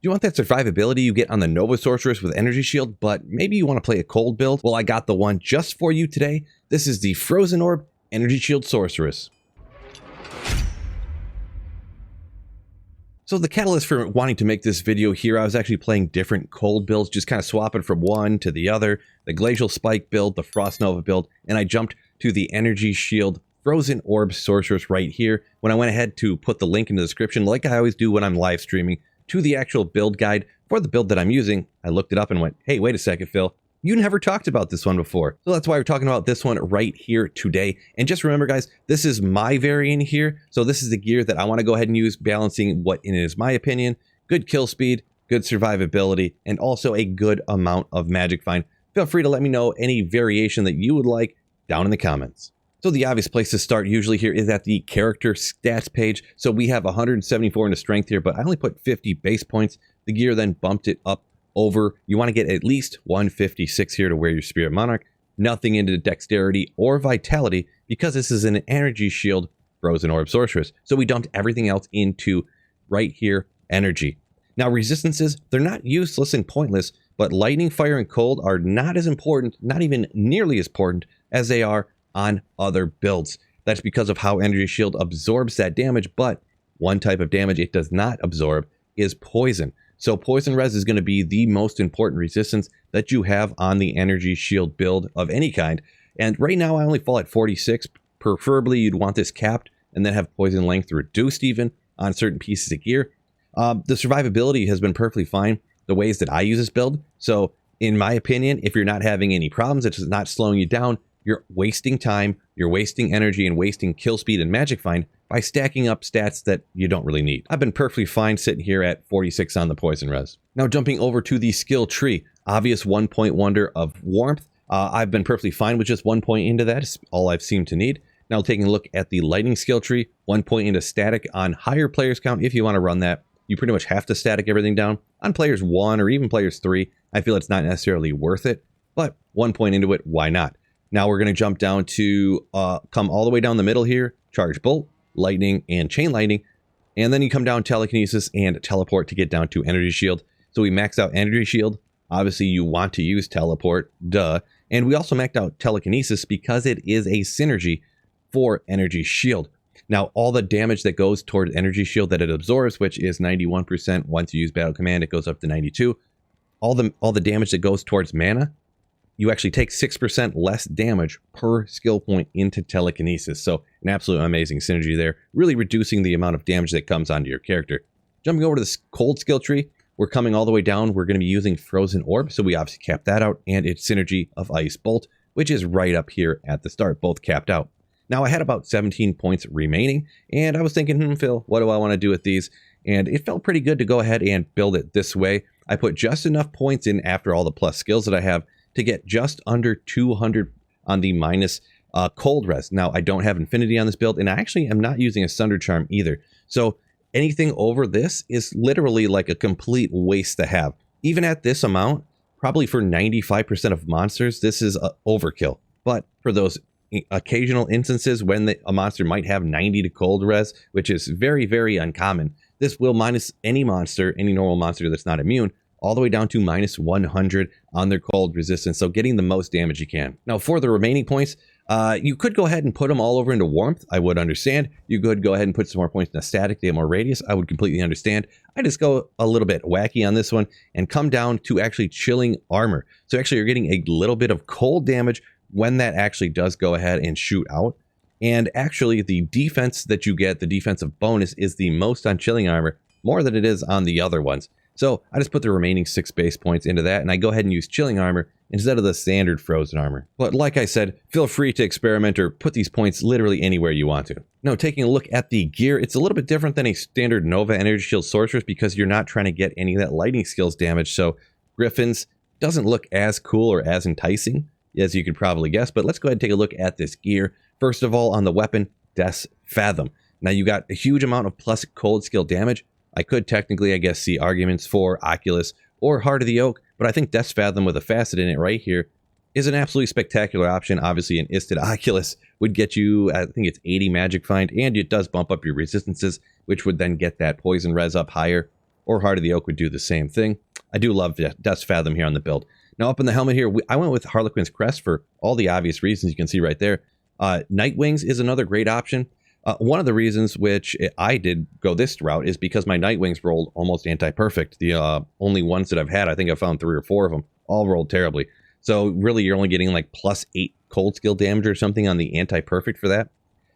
you want that survivability you get on the Nova Sorceress with Energy Shield, but maybe you want to play a cold build? Well, I got the one just for you today. This is the Frozen Orb Energy Shield Sorceress. So the catalyst for wanting to make this video here, I was actually playing different cold builds, just kind of swapping from one to the other, the Glacial Spike build, the Frost Nova build, and I jumped to the Energy Shield Frozen Orb Sorceress right here when I went ahead to put the link in the description, like I always do when I'm live streaming, to the actual build guide for the build that I'm using. I looked it up and went, hey, wait a second, Phil. You never talked about this one before. So that's why we're talking about this one right here today. And just remember, guys, this is my variant here. So this is the gear that I want to go ahead and use, balancing what it is my opinion, good kill speed, good survivability, and also a good amount of magic find. Feel free to let me know any variation that you would like down in the comments. So the obvious place to start usually here is at the character stats page. So we have 174 into strength here, but I only put 50 base points. The gear then bumped it up over. You want to get at least 156 here to wear your Spirit Monarch. Nothing into dexterity or vitality because this is an Energy Shield Frozen Orb Sorceress. So we dumped everything else into right here, energy. Now resistances, they're not useless and pointless, but lightning, fire, and cold are not as important, not even nearly as important as they are on other builds. That's because of how Energy Shield absorbs that damage, but one type of damage it does not absorb is poison. So poison res is going to be the most important resistance that you have on the Energy Shield build of any kind. And right now I only fall at 46. Preferably you'd want this capped and then have poison length reduced even on certain pieces of gear. The survivability has been perfectly fine the ways that I use this build. So in my opinion, if you're not having any problems, it's not slowing you down, you're wasting time, you're wasting energy and wasting kill speed and magic find by stacking up stats that you don't really need. I've been perfectly fine sitting here at 46 on the poison res. Now jumping over to the skill tree, obvious 1 point wonder of warmth. I've been perfectly fine with just 1 point into that. It's all I've seemed to need. Now taking a look at the lightning skill tree, 1 point into static on higher players count. If you want to run that, you pretty much have to static everything down. On players 1 or even players 3, I feel it's not necessarily worth it, but 1 point into it, why not? Now we're going to jump down to come all the way down the middle here, charge bolt, lightning, and chain lightning, and then you come down telekinesis and teleport to get down to energy shield. So we maxed out energy shield. Obviously you want to use teleport, duh. And we also maxed out telekinesis because it is a synergy for energy shield. Now all the damage that goes toward energy shield that it absorbs, which is 91%, once you use battle command it goes up to 92. All the damage that goes towards mana, you actually take 6% less damage per skill point into telekinesis. So an absolute amazing synergy there, really reducing the amount of damage that comes onto your character. Jumping over to this cold skill tree, we're coming all the way down. We're going to be using Frozen Orb, so we obviously capped that out, and its synergy of Ice Bolt, which is right up here at the start, both capped out. Now I had about 17 points remaining, and I was thinking, Phil, what do I want to do with these? And it felt pretty good to go ahead and build it this way. I put just enough points in after all the plus skills that I have to get just under 200 on the minus cold res. Now, I don't have infinity on this build, and I actually am not using a Sunder Charm either. So anything over this is literally like a complete waste to have. Even at this amount, probably for 95% of monsters, this is overkill. But for those occasional instances when a monster might have 90 to cold res, which is very, very uncommon, this will minus any monster, any normal monster that's not immune, all the way down to minus 100 on their cold resistance, so getting the most damage you can. Now for the remaining points, you could go ahead and put them all over into warmth. I would understand. You could go ahead and put some more points in a static, they have more radius. I would completely understand. I just go a little bit wacky on this one and come down to actually chilling armor. So actually you're getting a little bit of cold damage when that actually does go ahead and shoot out. And actually the defense that you get, the defensive bonus, is the most on chilling armor, more than it is on the other ones. So I just put the remaining 6 base points into that, and I go ahead and use chilling armor instead of the standard frozen armor. But like I said, feel free to experiment or put these points literally anywhere you want to. Now taking a look at the gear, it's a little bit different than a standard Nova Energy Shield Sorceress because you're not trying to get any of that lightning skills damage. So Griffins doesn't look as cool or as enticing as you could probably guess, but let's go ahead and take a look at this gear. First of all, on the weapon, Death's Fathom. Now you got a huge amount of plus cold skill damage. I could technically, I guess, see arguments for Oculus or Heart of the Oak, but I think Death's Fathom with a facet in it right here is an absolutely spectacular option. Obviously, an Isted Oculus would get you, I think it's 80 magic find, and it does bump up your resistances, which would then get that poison res up higher. or Heart of the Oak would do the same thing. I do love Dust Fathom here on the build. Now up in the helmet here, I went with Harlequin's Crest for all the obvious reasons you can see right there. Night Wings is another great option. One of the reasons which I did go this route is because my Night Wings rolled almost anti-perfect. The only ones that I've had, I think I found 3 or 4 of them, all rolled terribly. So really you're only getting like +8 cold skill damage or something on the anti-perfect for that.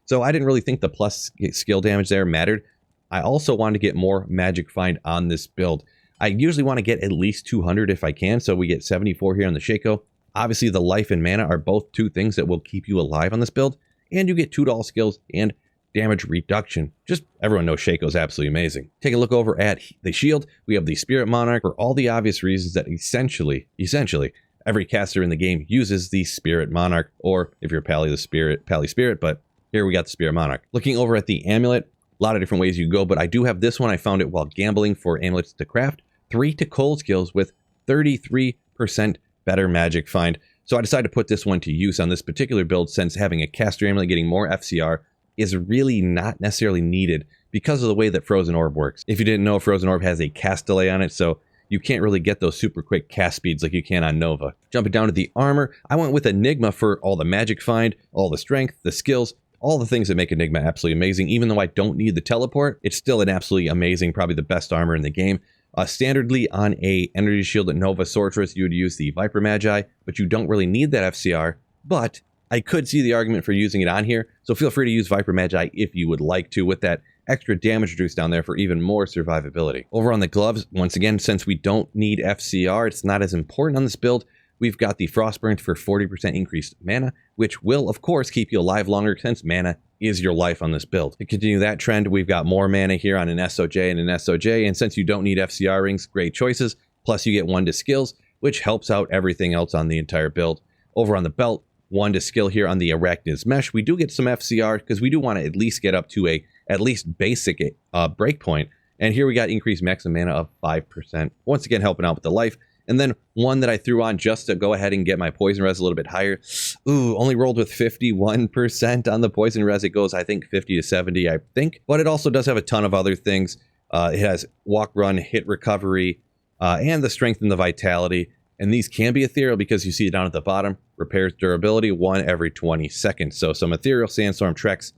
So I didn't really think the plus skill damage there mattered. I also wanted to get more magic find on this build. I usually want to get at least 200 if I can, so we get 74 here on the Shaco. Obviously the life and mana are both 2 things that will keep you alive on this build, and you get 2 doll skills and damage reduction. Just everyone knows Shaco's absolutely amazing. Take a look over at the shield. We have the Spirit Monarch for all the obvious reasons that essentially every caster in the game uses the Spirit Monarch, or if you're Pally Spirit, but here we got the Spirit Monarch. Looking over at the amulet, a lot of different ways you go, but I do have this one. I found it while gambling for amulets to craft. 3 to cold skills with 33% better magic find. So I decided to put this one to use on this particular build, since having a caster amulet getting more FCR is really not necessarily needed because of the way that Frozen Orb works. If you didn't know, Frozen Orb has a cast delay on it, so you can't really get those super quick cast speeds like you can on Nova. Jumping down to the armor, I went with Enigma for all the magic find, all the strength, the skills, all the things that make Enigma absolutely amazing. Even though I don't need the teleport, it's still an absolutely amazing, probably the best armor in the game. Standardly on a energy shield at Nova Sorceress, you would use the Viper Magi, but you don't really need that FCR. But I could see the argument for using it on here, so feel free to use Viper Magi if you would like to, with that extra damage reduce down there for even more survivability. Over on the gloves, once again, since we don't need FCR, it's not as important on this build. We've got the Frostburn for 40% increased mana, which will, of course, keep you alive longer since mana is your life on this build. To continue that trend, we've got more mana here on an SOJ and an SOJ, and since you don't need FCR rings, great choices. Plus, you get 1 to skills, which helps out everything else on the entire build. Over on the belt, 1 to skill here on the Arachnid's Mesh. We do get some FCR because we do want to at least get up to a at least basic breakpoint. And here we got increased maximum mana of 5%. Once again, helping out with the life. And then one that I threw on just to go ahead and get my poison res a little bit higher. Ooh, only rolled with 51% on the poison res. It goes, I think, 50 to 70, I think. But it also does have a ton of other things. It has walk, run, hit recovery, and the strength and the vitality. And these can be ethereal because you see it down at the bottom. Repairs durability 1 every 20 seconds. So some ethereal sandstorm treks.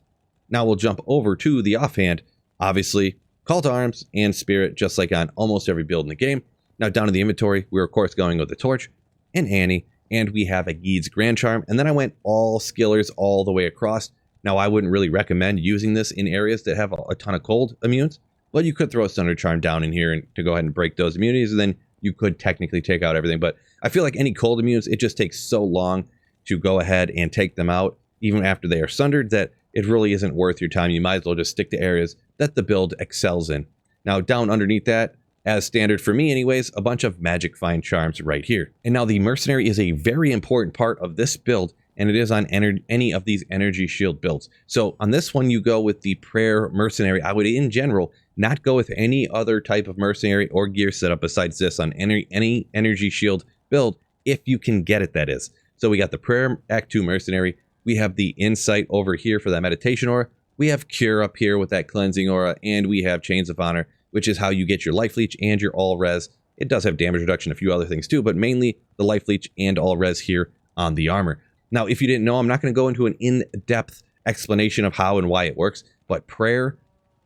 Now we'll jump over to the offhand. Obviously, Call to Arms and Spirit, just like on almost every build in the game. Now down in the inventory, we're of course going with the Torch and Annie, and we have a Geed's Grand Charm, and then I went all skillers all the way across. Now I wouldn't really recommend using this in areas that have a ton of cold immunes, but you could throw a Thunder Charm down in here to go ahead and break those immunities, and then you could technically take out everything. But I feel like any cold immunes, it just takes so long to go ahead and take them out, even after they are sundered, that it really isn't worth your time. You might as well just stick to areas that the build excels in. Now down underneath that, as standard for me anyways, a bunch of magic find charms right here. And now the Mercenary is a very important part of this build, and it is on any of these energy shield builds. So on this one, you go with the Prayer Mercenary. I would in general not go with any other type of Mercenary or gear setup besides this on any energy shield build, if you can get it, that is. So we got the Prayer Act 2 Mercenary. We have the Insight over here for that meditation aura. We have Cure up here with that cleansing aura, and we have Chains of Honor, which is how you get your life leech and your all res. It does have damage reduction, a few other things too, but mainly the life leech and all res here on the armor. Now, if you didn't know, I'm not going to go into an in-depth explanation of how and why it works, but prayer,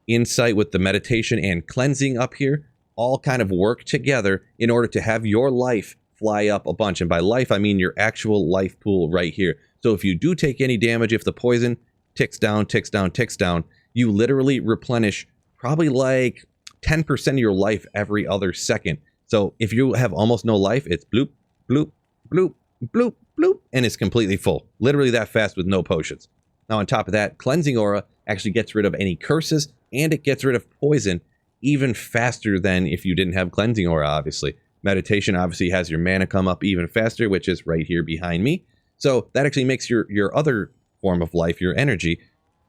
insight with the meditation, and cleansing up here all kind of work together in order to have your life fly up a bunch. And by life, I mean your actual life pool right here. So if you do take any damage, if the poison ticks down, ticks down, ticks down, you literally replenish probably like 10% of your life every other second. So if you have almost no life, it's bloop, bloop, bloop, bloop, bloop, and it's completely full. Literally that fast with no potions. Now on top of that, Cleansing Aura actually gets rid of any curses, and it gets rid of poison even faster than if you didn't have Cleansing Aura, obviously. Meditation obviously has your mana come up even faster, which is right here behind me. So that actually makes your other form of life, your energy,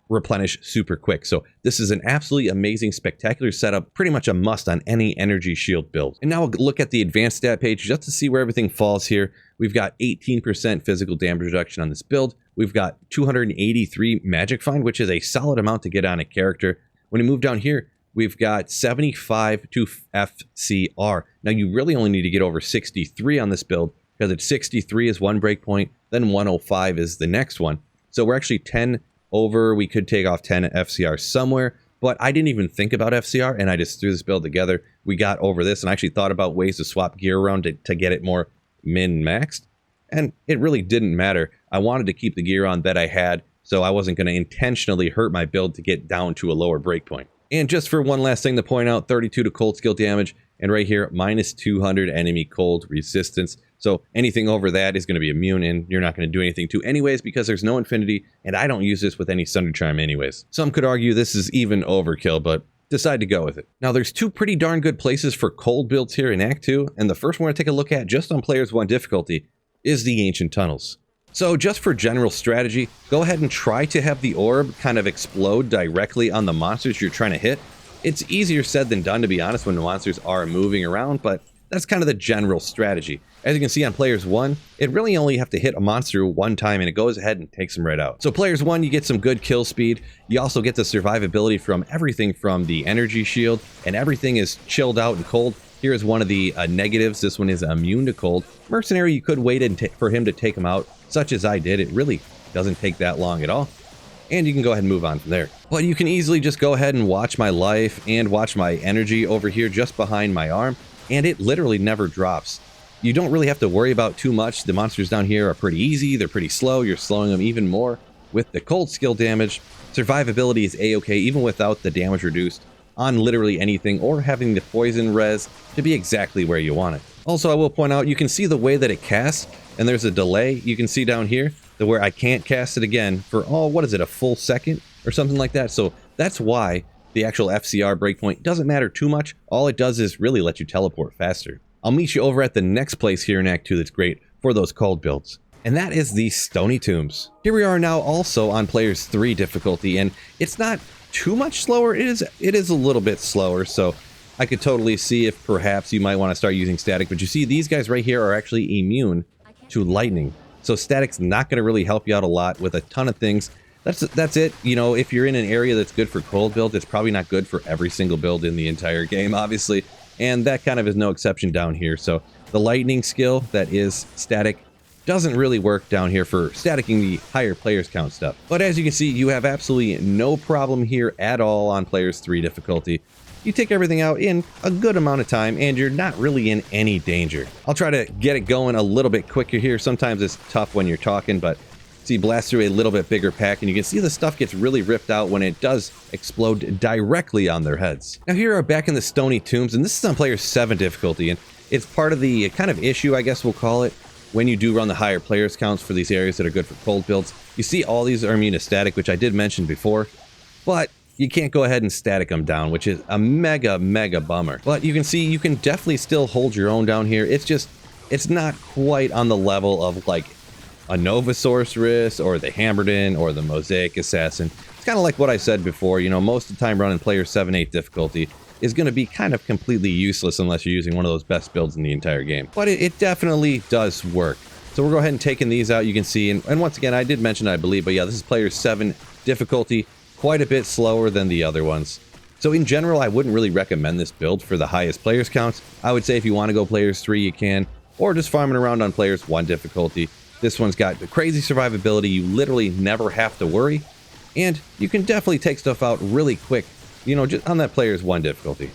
replenish super quick. So this is an absolutely amazing, spectacular setup, pretty much a must on any energy shield build. And now we'll look at the advanced stat page just to see where everything falls here. We've got 18% physical damage reduction on this build. We've got 283 magic find, which is a solid amount to get on a character. When you move down here, we've got 75 to FCR. Now, you really only need to get over 63 on this build, because it's 63 is one breakpoint, then 105 is the next one. So we're actually 10 over. We could take off 10 FCR somewhere, but I didn't even think about FCR, and I just threw this build together. We got over this, and I actually thought about ways to swap gear around to get it more min-maxed, and it really didn't matter. I wanted to keep the gear on that I had, so I wasn't going to intentionally hurt my build to get down to a lower breakpoint. And just for one last thing to point out, 32 to cold skill damage, and right here, minus 200 enemy cold resistance. So anything over that is going to be immune, and you're not going to do anything to anyways, because there's no infinity, and I don't use this with any Thunder Charm anyways. Some could argue this is even overkill, but decide to go with it. Now, there's two pretty darn good places for cold builds here in Act 2, and the first one we're going to take a look at just on Players 1 difficulty is the Ancient Tunnels. So just for general strategy, go ahead and try to have the orb kind of explode directly on the monsters you're trying to hit. It's easier said than done, to be honest, when the monsters are moving around, but that's kind of the general strategy. As you can see on Players 1, it really only have to hit a monster one time and it goes ahead and takes them right out. So Players 1, you get some good kill speed. You also get the survivability from everything from the energy shield, and everything is chilled out and cold. Here is one of the negatives. This one is immune to cold. Mercenary, you could wait for him to take him out, such as I did. It really doesn't take that long at all. And you can go ahead and move on from there. But you can easily just go ahead and watch my life and watch my energy over here just behind my arm, and it literally never drops. You don't really have to worry about too much. The monsters down here are pretty easy. They're pretty slow. You're slowing them even more with the cold skill damage. Survivability is a-okay even without the damage reduced on literally anything, or having the poison res to be exactly where you want it. Also, I will point out, you can see the way that it casts, and there's a delay. You can see down here where I can't cast it again for, what is it, a full second or something like that. So that's why the actual FCR breakpoint doesn't matter too much. All it does is really let you teleport faster. I'll meet you over at the next place here in Act 2 that's great for those cold builds, and that is the Stony Tombs. Here we are now also on Players 3 difficulty, and it's not too much slower. It is a little bit slower, so I could totally see if perhaps you might want to start using static. But you see, these guys right here are actually immune to lightning, so static's not going to really help you out a lot with a ton of things. That's it. You know, if you're in an area that's good for cold build, it's probably not good for every single build in the entire game, obviously, and that kind of is no exception down here. So the lightning skill that is static doesn't really work down here for staticking the higher players count stuff. But as you can see, you have absolutely no problem here at all on Players 3 difficulty. You take everything out in a good amount of time, and you're not really in any danger. I'll try to get it going a little bit quicker here. Sometimes it's tough when you're talking, but see, blast through a little bit bigger pack, and you can see the stuff gets really ripped out when it does explode directly on their heads. Now here are back in the Stony Tombs, and this is on Player 7 difficulty, and it's part of the kind of issue, I guess we'll call it, when you do run the higher players counts for these areas that are good for cold builds. You see all these are immune to static, which I did mention before, but you can't go ahead and static them down, which is a mega bummer. But you can see you can definitely still hold your own down here. It's just, it's not quite on the level of like a Nova Sorceress or the Hammerdin or the Mosaic Assassin. It's kind of like what I said before, you know, most of the time running Player 7-8 difficulty is going to be kind of completely useless unless you're using one of those best builds in the entire game. But it definitely does work. So we'll go ahead and taking these out, you can see, and once again, I did mention, I believe, but yeah, this is Player 7 difficulty, quite a bit slower than the other ones. So in general, I wouldn't really recommend this build for the highest players counts. I would say if you want to go Players 3, you can, or just farming around on Players 1 difficulty. This one's got the crazy survivability. You literally never have to worry, and you can definitely take stuff out really quick, you know, just on that Players 1 difficulty.